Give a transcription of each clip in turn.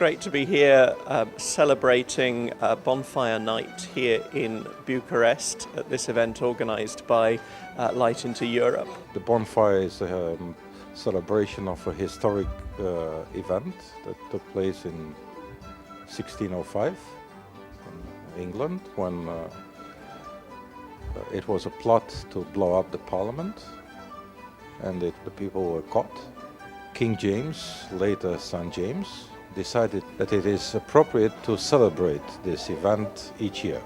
great to be here celebrating Bonfire Night here in Bucharest at this event organised by Light into Europe. The Bonfire is a celebration of a historic event that took place in 1605 in England when it was a plot to blow up the Parliament, and the people were caught. King James, later son James, decided that it is appropriate to celebrate this event each year.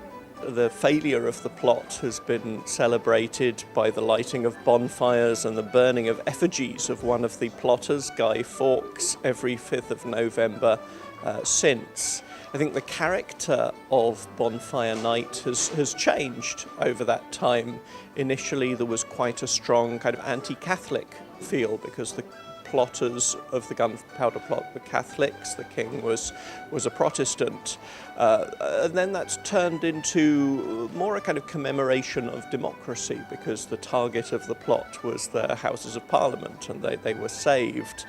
The failure of the plot has been celebrated by the lighting of bonfires and the burning of effigies of one of the plotters, Guy Fawkes, every 5th of November since. I think the character of Bonfire Night has changed over that time. Initially there was quite a strong kind of anti-Catholic feel because the plotters of the gunpowder plot were Catholics, the king was a Protestant, and then that's turned into more a kind of commemoration of democracy because the target of the plot was the Houses of Parliament and they were saved.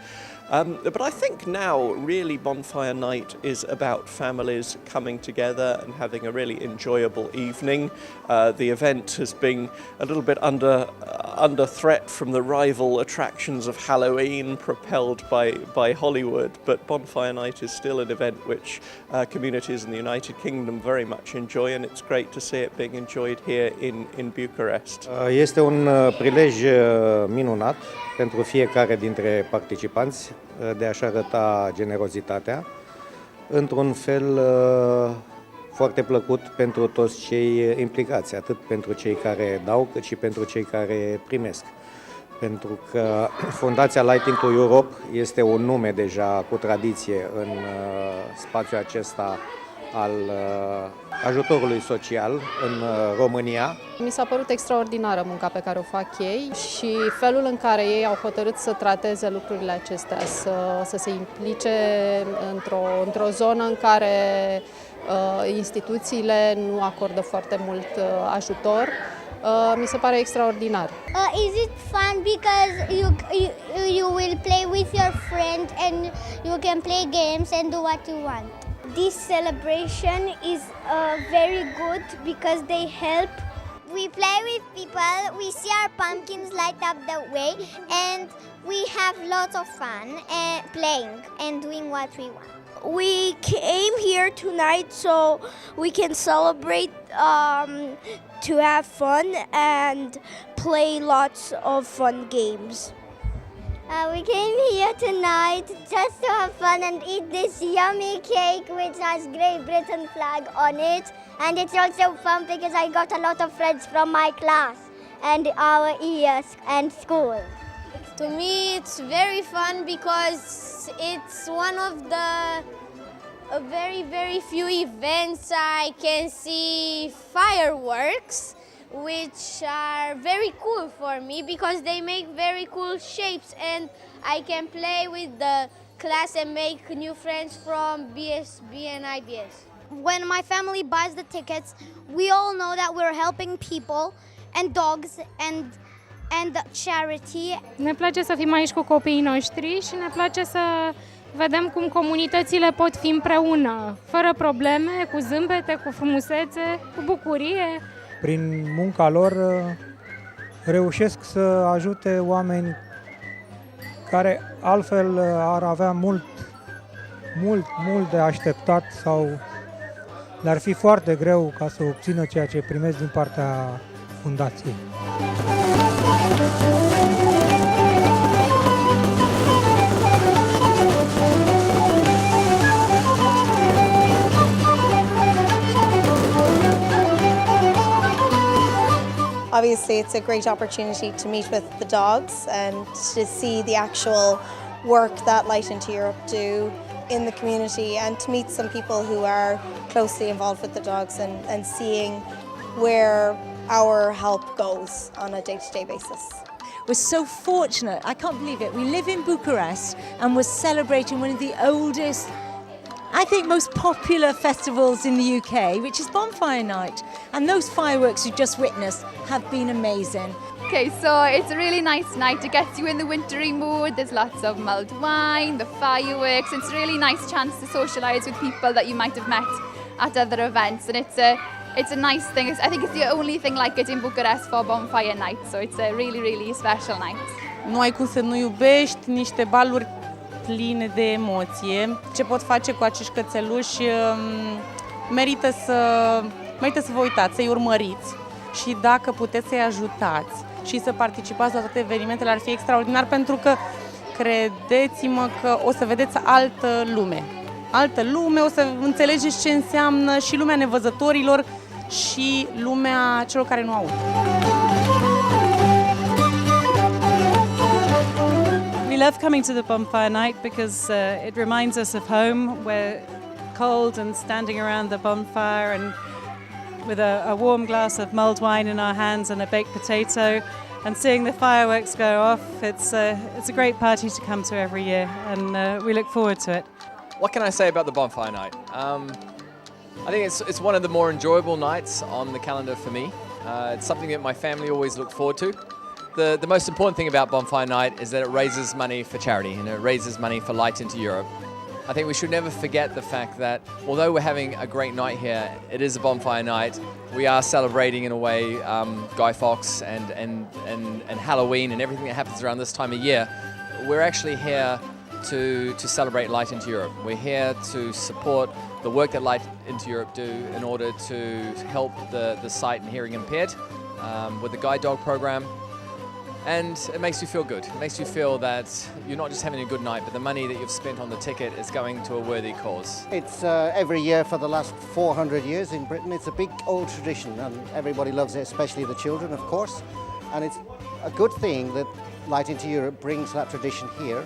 But I think now really Bonfire Night is about families coming together and having a really enjoyable evening. The event has been a little bit under threat from the rival attractions of Halloween propelled by Hollywood, but Bonfire Night is still an event which communities in the United Kingdom very much enjoy, and it's great to see it being enjoyed here in Bucharest. Este un prilej minunat pentru fiecare dintre participanți de a-și arăta generozitatea, într-un fel foarte plăcut pentru toți cei implicați, atât pentru cei care dau, cât și pentru cei care primesc. Pentru că Fundația Lighting to Europe este un nume deja cu tradiție în spațiul acesta al ajutorului social în România. Mi s-a părut extraordinară munca pe care o fac ei și felul în care ei au hotărât să trateze lucrurile acestea, să se implice într-o zonă în care instituțiile nu acordă foarte mult ajutor. Mi se pare extraordinar. Is it fun because you will play with your friend and you can play games and do what you want? This celebration is very good because they help. We play with people, we see our pumpkins light up the way, and we have lots of fun playing and doing what we want. We came here tonight so we can celebrate, to have fun and play lots of fun games. We came here tonight just to have fun and eat this yummy cake which has Great Britain flag on it, and it's also fun because I got a lot of friends from my class and our year and school. To me it's very fun because it's one of the very few events I can see fireworks, which are very cool for me because they make very cool shapes and I can play with the class and make new friends from BSB and IBS. When my family buys the tickets, we all know that we're helping people and dogs and charity. Ne place să fim aici cu copiii noștri și ne place să vedem cum comunitățile pot fi împreună, fără probleme, cu zâmbete, cu frumusețe, cu bucurie. Prin munca lor reușesc să ajute oameni care altfel ar avea mult de așteptat sau le-ar fi foarte greu ca să obțină ceea ce primesc din partea fundației. Obviously, it's a great opportunity to meet with the dogs and to see the actual work that Light into Europe do in the community and to meet some people who are closely involved with the dogs and seeing where our help goes on a day-to-day basis. We're so fortunate, I can't believe it. We live in Bucharest and we're celebrating one of the oldest, I think most popular festivals in the UK, which is Bonfire Night. And those fireworks you just witnessed have been amazing. Okay, so it's a really nice night. It gets you in the wintry mood. There's lots of mulled wine, the fireworks. It's a really nice chance to socialise with people that you might have met at other events, and it's a nice thing. I think it's the only thing like it in Bucharest for Bonfire night, so it's a really, really special night. Nu ai cum să nu iubești niște baluri pline de emoție. Ce pot face cu acești cățeluși merită să vă uitați, să-i urmăriți și dacă puteți să-i ajutați și să participați la toate evenimentele, ar fi extraordinar, pentru că credeți-mă că o să vedeți altă lume. Altă lume, o să înțelegeți ce înseamnă și lumea nevăzătorilor și lumea celor care nu aud. We love coming to the bonfire night because it reminds us of home. We're cold and standing around the bonfire and with a warm glass of mulled wine in our hands and a baked potato and seeing the fireworks go off. It's a great party to come to every year, and we look forward to it. What can I say about the bonfire night? I think it's one of the more enjoyable nights on the calendar for me. It's something that my family always look forward to. The most important thing about Bonfire Night is that it raises money for charity, and it raises money for Light into Europe. I think we should never forget the fact that although we're having a great night here, it is a bonfire night. We are celebrating in a way Guy Fawkes and Halloween and everything that happens around this time of year. We're actually here to celebrate Light into Europe. We're here to support the work that Light into Europe do in order to help the sight and hearing impaired with the guide dog program. And it makes you feel good. It makes you feel that you're not just having a good night, but the money that you've spent on the ticket is going to a worthy cause. It's every year for the last 400 years in Britain. It's a big old tradition and everybody loves it, especially the children, of course. And it's a good thing that Light into Europe brings that tradition here.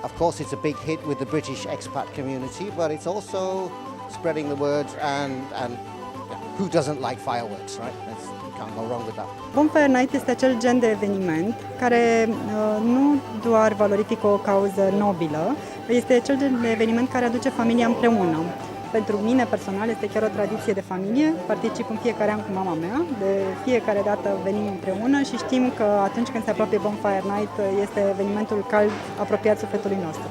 Of course, it's a big hit with the British expat community, but it's also spreading the word and who doesn't like fireworks, right? You can't go wrong with that. Bonfire Night este acel gen de eveniment care nu doar valorifică o cauză nobilă, este cel gen de eveniment care aduce familia împreună. Pentru mine personal este chiar o tradiție de familie, particip în fiecare an cu mama mea, de fiecare dată venim împreună și știm că atunci când se apropie Bonfire Night este evenimentul cald apropiat sufletului nostru.